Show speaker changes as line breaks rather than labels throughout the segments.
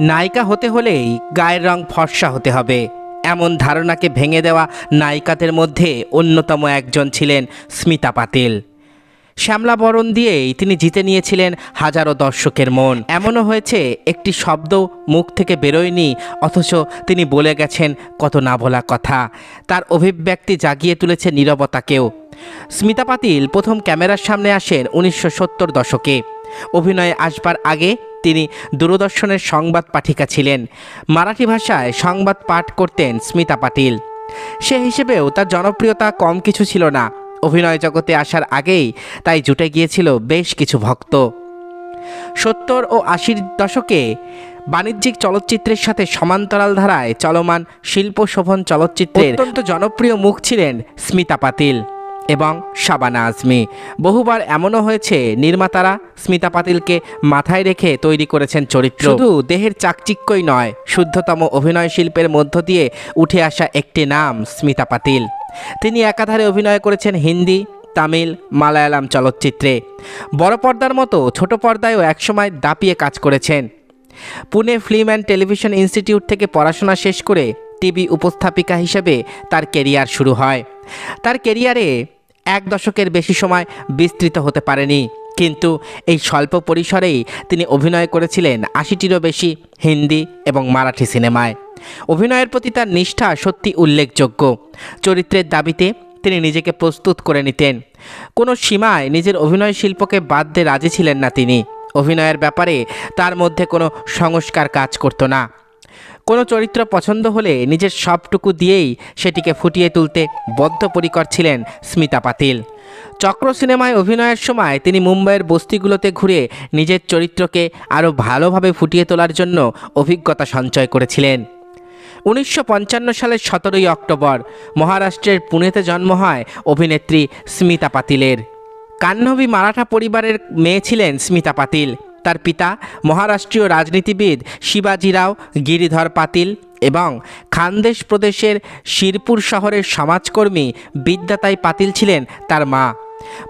নায়িকা হতে হলেই গায়ের রং ফর্সা হতে হবে, এমন ধারণাকে ভেঙে দেওয়া নায়িকাদের মধ্যে অন্যতম একজন ছিলেন স্মিতা পাতিল। শ্যামলা বরণ দিয়েই তিনি জিতে নিয়েছিলেন হাজারো দর্শকের মন। এমনও হয়েছে একটি শব্দ মুখ থেকে বেরোয়নি, অথচ তিনি বলে গেছেন কত না বলা কথা। তার অভিব্যক্তি জাগিয়ে তুলেছে নীরবতাকেও। স্মিতা পাতিল প্রথম ক্যামেরার সামনে আসেন 1970 দশকে। অভিনয়ে আসবার আগে তিনি দূরদর্শনের সংবাদ পাঠিকা ছিলেন। মারাঠি ভাষায় সংবাদ পাঠ করতেন স্মিতা পাতিল। সে হিসেবেও তার জনপ্রিয়তা কম কিছু ছিল না। অভিনয় জগতে আসার আগেই তাই জুটে গিয়েছিল বেশ কিছু ভক্ত। 70 ও 80 দশকে বাণিজ্যিক চলচ্চিত্রের সাথে সমান্তরাল ধারায় চলমান শিল্প শোভন চলচ্চিত্রের অত্যন্ত জনপ্রিয় মুখ ছিলেন স্মিতা পাতিল এবং শাবানা আজমি। বহুবার এমনও হয়েছে নির্মাতারা স্মিতা পাতিলকে মাথায় রেখে তৈরি করেছেন চরিত্র। শুধু দেহের চাকচিক্যই নয়, শুদ্ধতম অভিনয় শিল্পের মধ্য দিয়ে উঠে আসা একটি নাম স্মিতা পাতিল। তিনি একাধারে অভিনয় করেছেন হিন্দি, তামিল, মালায়ালাম চলচ্চিত্রে। বড় পর্দার মতো ছোট পর্দায়ও একসময় দাপিয়ে কাজ করেছেন। Pune film and television institute থেকে পড়াশোনা শেষ করে টিভি উপস্থাপিকা হিসেবে তার কেরিয়ার শুরু হয়। তার কেরিয়ারে 1 দশকের বেশি সময় বিস্তৃত হতে পারেনি, কিন্তু এই স্বল্প পরিসরেই তিনি অভিনয় করেছিলেন 80টিরও বেশি হিন্দি এবং মারাঠি সিনেমায়। অভিনয়ের প্রতি তার নিষ্ঠা সত্যি উল্লেখযোগ্য। চরিত্রের দাবিতে তিনি নিজেকে প্রস্তুত করে নিতেন। কোনো সীমায় নিজের অভিনয় শিল্পকে বাদ দিয়ে রাজি ছিলেন না তিনি। অভিনয়ের ব্যাপারে তার মধ্যে কোনো সংস্কার কাজ করত না। কোনো চরিত্র পছন্দ হলে নিজের সবটুকু দিয়েই সেটিকে ফুটিয়ে তুলতে বদ্ধপরিকর ছিলেন স্মিতা পাতিল। চক্র সিনেমায় অভিনয়ের সময় তিনি মুম্বাইয়ের বস্তিগুলোতে ঘুরে নিজের চরিত্রকে আরও ভালোভাবে ফুটিয়ে তোলার জন্য অভিজ্ঞতা সঞ্চয় করেছিলেন। 1955 সালের 17ই অক্টোবর মহারাষ্ট্রের পুনেতে জন্ম হয় অভিনেত্রী স্মিতা পাতিলের। কান্নবী মারাঠা পরিবারের মেয়ে ছিলেন স্মিতা পাতিল। তার পিতা মহারাষ্ট্রীয় রাজনীতিবিদ শিবাজিরাও গিরিধর পাতিল এবং খানদেশ প্রদেশের শিরপুর শহরের সমাজকর্মী বিদ্যাতাই পাতিল ছিলেন তার মা।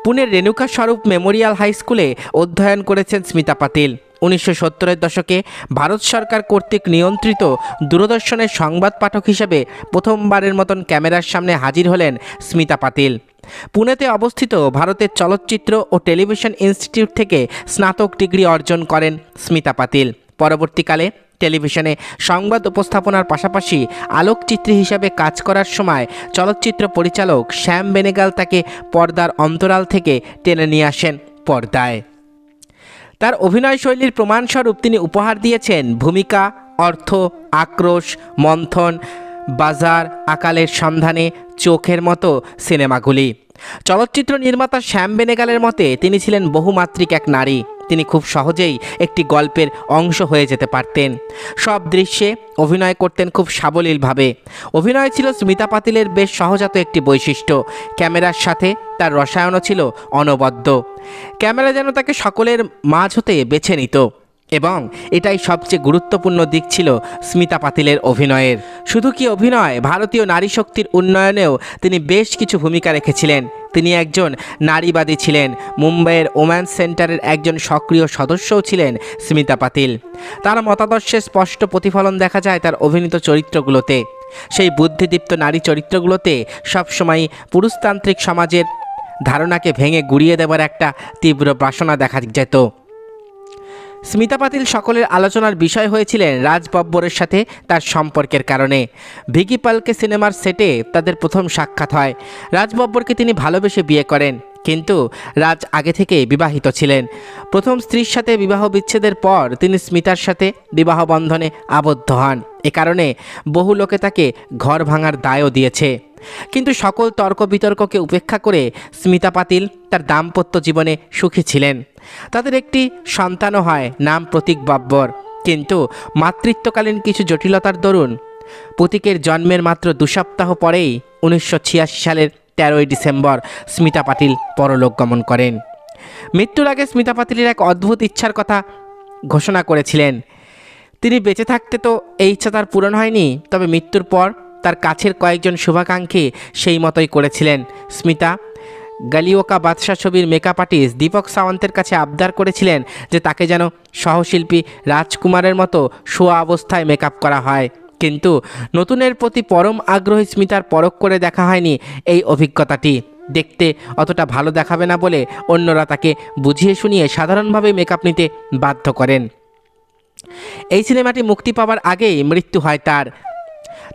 পুনের রেণুকা স্বরূপ মেমোরিয়াল হাই স্কুলে অধ্যয়ন করেছেন স্মিতা পাতিল। 1970-এর দশকে ভারত সরকার কর্তৃক নিয়ন্ত্রিত দূরদর্শনের সংবাদ পাঠক হিসেবে প্রথমবারের মতন ক্যামেরার সামনে হাজির হলেন স্মিতা পাতিল। পুনেতে অবস্থিত ভারতের চলচ্চিত্র ও টেলিভিশন ইনস্টিটিউট থেকে স্নাতক ডিগ্রি অর্জন করেন স্মিতা পাতিল। পরবর্তীকালে টেলিভিশনে সংবাদ উপস্থাপনার পাশাপাশি আলোকচিত্রী হিসাবে কাজ করার সময় চলচ্চিত্র পরিচালক শ্যাম বেনেগাল তাকে পর্দার অন্তরাল থেকে টেনে নিয়ে আসেন পর্দায়। তার অভিনয় শৈলীর প্রমাণস্বরূপ তিনি উপহার দিয়েছেন ভূমিকা, অর্থ, আক্রোশ, মন্থন, বাজার, আকালের সন্ধানে, চোখের মতো সিনেমাগুলি। চলচ্চিত্র নির্মাতা শ্যাম বেনেগালের মতে তিনি ছিলেন বহুমাত্রিক এক নারী। তিনি খুব সহজেই একটি গল্পের অংশ হয়ে যেতে পারতেন। সব দৃশ্যে অভিনয় করতেন খুব সাবলীলভাবে। অভিনয় ছিল স্মিতা পাতিলের বেশ সহজাত একটি বৈশিষ্ট্য। ক্যামেরার সাথে তার রসায়নও ছিল অনবদ্য। ক্যামেরা যেন তাকে সকলের মাঝ হতে বেছে নিত এবং এটাই সবচেয়ে গুরুত্বপূর্ণ দিক ছিল স্মিতা পাতিলের অভিনয়ের। শুধু কি অভিনয়, ভারতীয় নারী শক্তির উন্নয়নেও তিনি বেশ কিছু ভূমিকা রেখেছিলেন। তিনি একজন নারীবাদী ছিলেন। মুম্বাইয়ের ওম্যান্স সেন্টারের একজন সক্রিয় সদস্যও ছিলেন স্মিতা পাতিল। তার মতাদর্শের স্পষ্ট প্রতিফলন দেখা যায় তার অভিনীত চরিত্রগুলোতে। সেই বুদ্ধিদীপ্ত নারী চরিত্রগুলোতে সবসময়ই পুরুষতান্ত্রিক সমাজের ধারণাকে ভেঙে গুড়িয়ে দেবার একটা তীব্র বাসনা দেখা যেত। স্মিতা পাতিল সকলের আলোচনার বিষয় হয়েছিলেন রাজ বব্বরের সাথে তার সম্পর্কের কারণে। ভিকি পালকে সিনেমার সেটে তাদের প্রথম সাক্ষাৎ হয়। রাজ বব্বরকে তিনি ভালোবেসে বিয়ে করেন, কিন্তু রাজ আগে থেকে বিবাহিত ছিলেন। প্রথম স্ত্রীর সাথে বিবাহ বিচ্ছেদের পর তিনি স্মিতার সাথে বিবাহ বন্ধনে আবদ্ধ হন। এ কারণে বহু লোকে তাকে ঘর ভাঙার দায়ও দিয়েছে। কিন্তু সকল তর্ক বিতর্ককে উপেক্ষা করে স্মিতা পাতিল তার দাম্পত্য জীবনে সুখী ছিলেন। তাদের একটি সন্তানও হয়, নাম প্রতীক বব্বর। কিন্তু মাতৃত্বকালীন কিছু জটিলতার দরুন প্রতীকের জন্মের মাত্র 2 সপ্তাহ পরেই 1986 সালের 13ই ডিসেম্বর স্মিতা পাতিল পরলোক গমন করেন। মৃত্যুর আগে স্মিতা পাতিলের এক অদ্ভুত ইচ্ছার কথা ঘোষণা করেছিলেন। তিনি বেঁচে থাকতে তো এই ইচ্ছা তার পূরণ হয়নি, তবে মৃত্যুর পর তার কাছের কয়েকজন শুভাকাঙ্ক্ষী সেই মতোই করেছিলেন। স্মিতা গালিওকা বাদশাহ ছবির মেকআপ আর্টিস্ট দীপক সাওয়ান্তের কাছে আবদার করেছিলেন যে তাকে যেন সহশিল্পী রাজকুমারের মতো শোয়া অবস্থায় মেকআপ করা হয়, কিন্তু নতুনের প্রতি পরম আগ্রহী স্মিতার পরখ করে দেখা হয়নি এই অভিজ্ঞতাটি। দেখতে অতটা ভালো দেখাবে না বলে অন্যরা তাকে বুঝিয়ে শুনিয়ে সাধারণভাবে মেকআপ নিতে বাধ্য করেন। এই সিনেমাটি মুক্তি পাওয়ার আগেই মৃত্যু হয়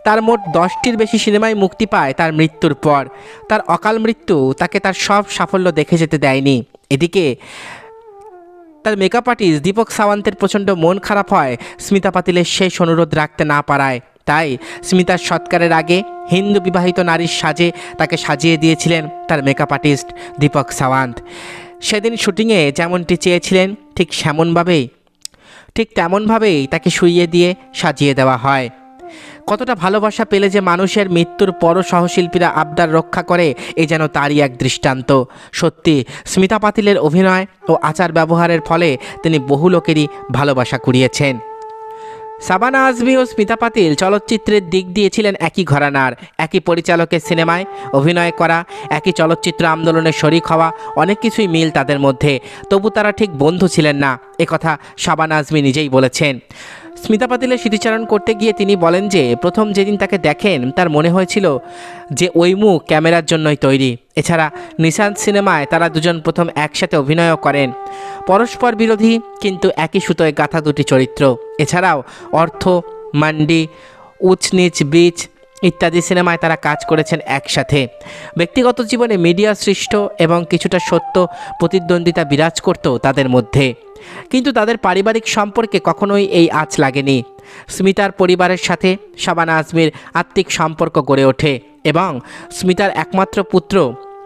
তার মোট 10টির বেশি সিনেমায় মুক্তি পায় তার মৃত্যুর পর। তার অকাল মৃত্যু তাকে তার সব সাফল্য দেখে যেতে দেয়নি। এদিকে তার মেকআপ আর্টিস্ট দীপক সাওয়ান্তের প্রচণ্ড মন খারাপ হয় স্মিতা পাতিলের শেষ অনুরোধ রাখতে না পারায়। তাই স্মিতার সৎকারের আগে হিন্দু বিবাহিত নারীর সাজে তাকে সাজিয়ে দিয়েছিলেন তার মেকআপ আর্টিস্ট দীপক সাওয়ান্ত। সেদিন শুটিংয়ে যেমনটি চেয়েছিলেন ঠিক তেমনভাবেই তাকে শুইয়ে দিয়ে সাজিয়ে দেওয়া হয়। কতটা ভালোবাসা পেলে যে মানুষের মৃত্যুর পরও সহশিল্পীরা আবদার রক্ষা করে, এ যেন তারই এক দৃষ্টান্ত। সত্যি স্মিতা পাতিলের অভিনয় ও আচার ব্যবহারের ফলে তিনি বহু লোকেরই ভালোবাসা কুড়িয়েছেন। শাবানা আজমি ও স্মিতা পাতিল চলচ্চিত্রের দিক দিয়েছিলেন একই ঘরানার, একই পরিচালকের সিনেমায় অভিনয় করা, একই চলচ্চিত্র আন্দোলনে শরিক হওয়া, অনেক কিছুই মিল তাদের মধ্যে। তবু তারা ঠিক বন্ধু ছিলেন না, একথা শাবানা আজমি নিজেই বলেছেন। স্মিতা পাতিলের স্মৃতিচারণ করতে গিয়ে তিনি বলেন যে প্রথম যেদিন তাকে দেখেন তার মনে হয়েছিল যে ওই মুখ ক্যামেরার জন্যই তৈরি। এছাড়া নিশান্ত সিনেমায় তারা দুজন প্রথম একসাথে অভিনয়ও করেন। পরস্পর বিরোধী কিন্তু একই সুতোয় গাঁথা দুটি চরিত্র। এছাড়াও অর্থ, মান্ডি, উচ নিচ ব্রিজ ইত্যাদি সিনেমায় তারা কাজ করেছেন একসাথে। ব্যক্তিগত জীবনে মিডিয়া সৃষ্ট এবং কিছুটা সত্য প্রতিদ্বন্দ্বিতা বিরাজ করত তাদের মধ্যে, কিন্তু তাদের পারিবারিক সম্পর্কে কখনোই এই আঁচ লাগেনি। স্মিতার পরিবারের সাথে শাবানা আজমির আত্মিক সম্পর্ক গড়ে ওঠে এবং স্মিতার একমাত্র পুত্র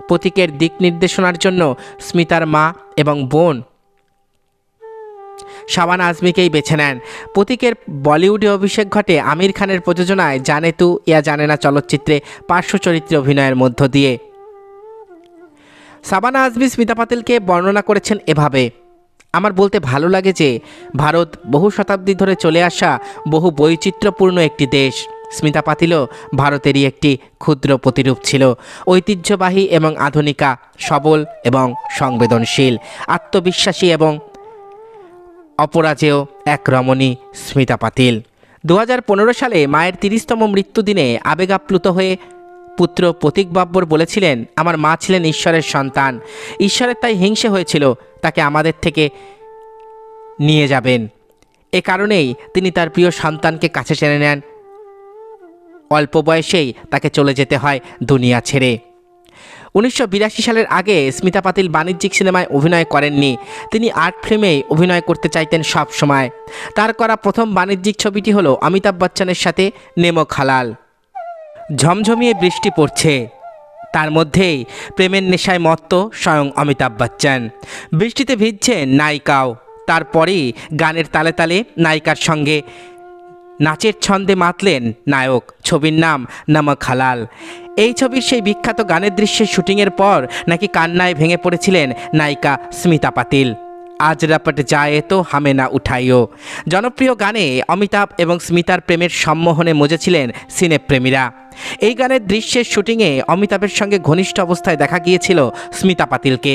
প্রতীকের দিক নির্দেশনার জন্য স্মিতার মা এবং বোন শাবানা আজমিকেই বেছে নেন। প্রতীকের বলিউডে অভিষেক ঘটে আমির খানের প্রযোজনায় জানে তু ইয়া জানে না চলচ্চিত্রে পার্শ্ব চরিত্রে অভিনয়ের মধ্য দিয়ে। শাবানা আজমি স্মিতা পাতিলকে বর্ণনা করেছেন এভাবে: আমার বলতে ভালো লাগে যে ভারত বহু শতাব্দী ধরে চলে আসা বহু বৈচিত্র্যপূর্ণ একটি দেশ। স্মিতা পাতিলও ভারতেরই একটি ক্ষুদ্র প্রতিরূপ ছিল, ঐতিহ্যবাহী এবং আধুনিকা, সবল এবং সংবেদনশীল, আত্মবিশ্বাসী এবং অপরাজেয় এক রমণী স্মিতা পাতিল। 2015 সালে মায়ের 30তম মৃত্যুদিনে আবেগাপ্লুত হয়ে পুত্র প্রতীক বাব্বর বলেছিলেন, আমার মা ছিলেন ঈশ্বরের সন্তান, ঈশ্বরের তাই হিংসে হয়েছিল তাকে আমাদের থেকে নিয়ে যাবেন। এ কারণেই তিনি তার প্রিয় সন্তানকে কাছে টেনে নেন। অল্প বয়সেই তাকে চলে যেতে হয় দুনিয়া ছেড়ে। 1982 সালের আগে স্মিতা পাতিল বাণিজ্যিক সিনেমায় অভিনয় করেননি। তিনি আর্ট ফিল্মেই অভিনয় করতে চাইতেন সব সময়। তার করা প্রথম বাণিজ্যিক ছবিটি হলো অমিতাভ বচ্চনের সাথে নেমক হালাল। ঝমঝমিয়ে বৃষ্টি পড়ছে, তার মধ্যেই প্রেমের নেশায় মত্ত স্বয়ং অমিতাভ বচ্চন। বৃষ্টিতে ভিজছেন নায়িকাও। তারপরেই গানের তালে তালে নায়িকার সঙ্গে নাচের ছন্দে মাতলেন নায়ক। ছবির নাম নমক হালাল। এই ছবির সেই বিখ্যাত গানের দৃশ্যের শুটিংয়ের পর নাকি কান্নায় ভেঙে পড়েছিলেন নায়িকা স্মিতা পাতিল। আজ রপট যায় তো হামে না উঠাইও জনপ্রিয় গানে অমিতাভ এবং স্মিতার প্রেমের সম্মোহনে মজেছিলেন সিনেপ্রেমীরা। এই গানের দৃশ্যের শুটিংয়ে অমিতাভের সঙ্গে ঘনিষ্ঠ অবস্থায় দেখা গিয়েছিল স্মিতা পাতিলকে।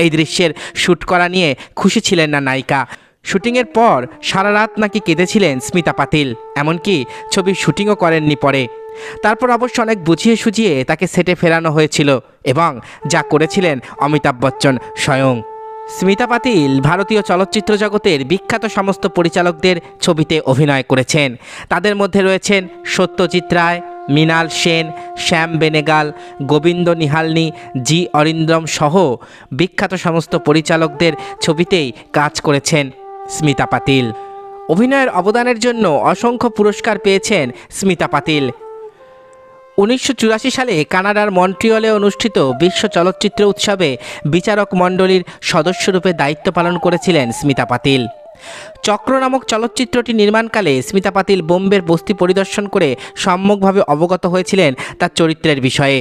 এই দৃশ্যের শ্যুট করা নিয়ে খুশি ছিলেন না নায়িকা। শুটিংয়ের পর সারা রাত নাকি কেঁদেছিলেন স্মিতা পাতিল, এমনকি ছবির শুটিংও করেননি পরে। তারপর অবশ্য অনেক বুঝিয়ে সুঝিয়ে তাকে সেটে ফেরানো হয়েছিল এবং যা করেছিলেন অমিতাভ বচ্চন স্বয়ং। স্মিতা পাতিল ভারতীয় চলচ্চিত্র জগতের বিখ্যাত সমস্ত পরিচালকদের ছবিতে অভিনয় করেছেন। তাদের মধ্যে রয়েছেন সত্যজিৎ রায়, মৃণাল সেন, শ্যাম বেনেগাল, গোবিন্দ নিহালনি, জি অরিন্দম সহ বিখ্যাত সমস্ত পরিচালকদের ছবিতেই কাজ করেছেন স্মিতা পাতিল। অভিনয়ের অবদানের জন্য অসংখ্য পুরস্কার পেয়েছেন স্মিতা পাতিল। 1984 সালে কানাডার মন্ট্রিয়লে অনুষ্ঠিত বিশ্ব চলচ্চিত্র উৎসবে বিচারক মণ্ডলীর সদস্যরূপে দায়িত্ব পালন করেছিলেন স্মিতা পাতিল। চক্র নামক চলচ্চিত্রটি নির্মাণকালে স্মিতা পাতিল বোম্বের বস্তি পরিদর্শন করে সম্যকভাবে অবগত হয়েছিলেন তার চরিত্রের বিষয়ে।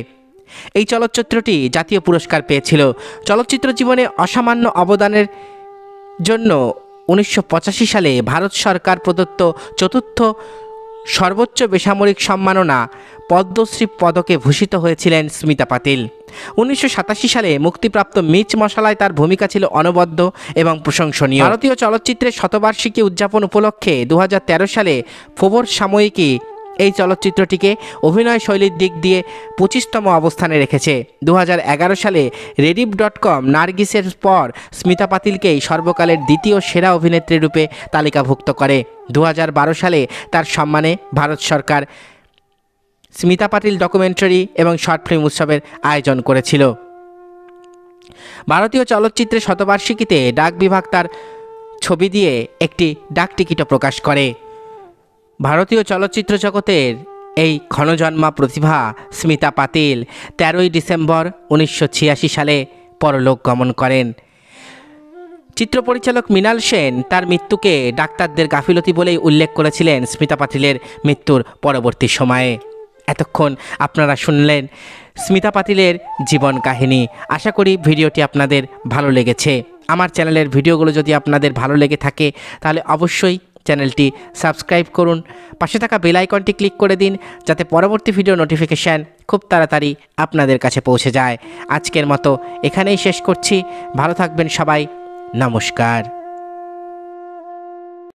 এই চলচ্চিত্রটি জাতীয় পুরস্কার পেয়েছিল। চলচ্চিত্র জীবনে অসামান্য অবদানের জন্য 1985 সালে ভারত সরকার প্রদত্ত চতুর্থ সর্বোচ্চ বেসামরিক সম্মাননা পদ্মশ্রী পদকে ভূষিত হয়েছিলেন স্মিতা পাতিল। 1987 সালে মুক্তিপ্রাপ্ত মির্চ মশালায় তার ভূমিকা ছিল অনবদ্য এবং প্রশংসনীয়। ভারতীয় চলচ্চিত্রের শতবার্ষিকী উদযাপন উপলক্ষে 2013 সালে ফোবর্স সাময়িকী এই চলচ্চিত্রটিকে অভিনয় শৈলীর দিক দিয়ে 25তম অবস্থানে রেখেছে। 2011 সালে rediff.com নার্গিসের পর স্মিতা পাতিলকেই সর্বকালের দ্বিতীয় সেরা অভিনেত্রী রূপে তালিকাভুক্ত করে। 2012 সালে তার সম্মানে ভারত সরকার স্মিতা পাতিল ডকুমেন্টারি এবং শর্ট ফিল্ম উৎসবের আয়োজন করেছিল। ভারতীয় চলচ্চিত্রের শতবার্ষিকীতে ডাক বিভাগ তার ছবি দিয়ে একটি ডাক টিকিটও প্রকাশ করে। ভারতীয় চলচ্চিত্র জগতের এই ক্ষণজন্মা প্রতিভা স্মিতা পাতিল 13ই ডিসেম্বর 1986 সালে পরলোক গমন করেন। চিত্র পরিচালক মৃণাল সেন তার মৃত্যুকে ডাক্তারদের গাফিলতি বলেই উল্লেখ করেছিলেন স্মিতা পাতিলের মৃত্যুর পরবর্তী সময়ে। এতক্ষণ আপনারা শুনলেন স্মিতা পাতিলের জীবন কাহিনী। আশা করি ভিডিওটি আপনাদের ভালো লেগেছে। আমার চ্যানেলের ভিডিওগুলো যদি আপনাদের ভালো লেগে থাকে তাহলে অবশ্যই চ্যানেলটি সাবস্ক্রাইব করুন, পাশে থাকা বেল আইকনটি ক্লিক করে দিন যাতে পরবর্তী ভিডিও নোটিফিকেশান খুব তাড়াতাড়ি আপনাদের কাছে পৌঁছে যায়। আজকের মতো এখানেই শেষ করছি। ভালো থাকবেন সবাই। নমস্কার।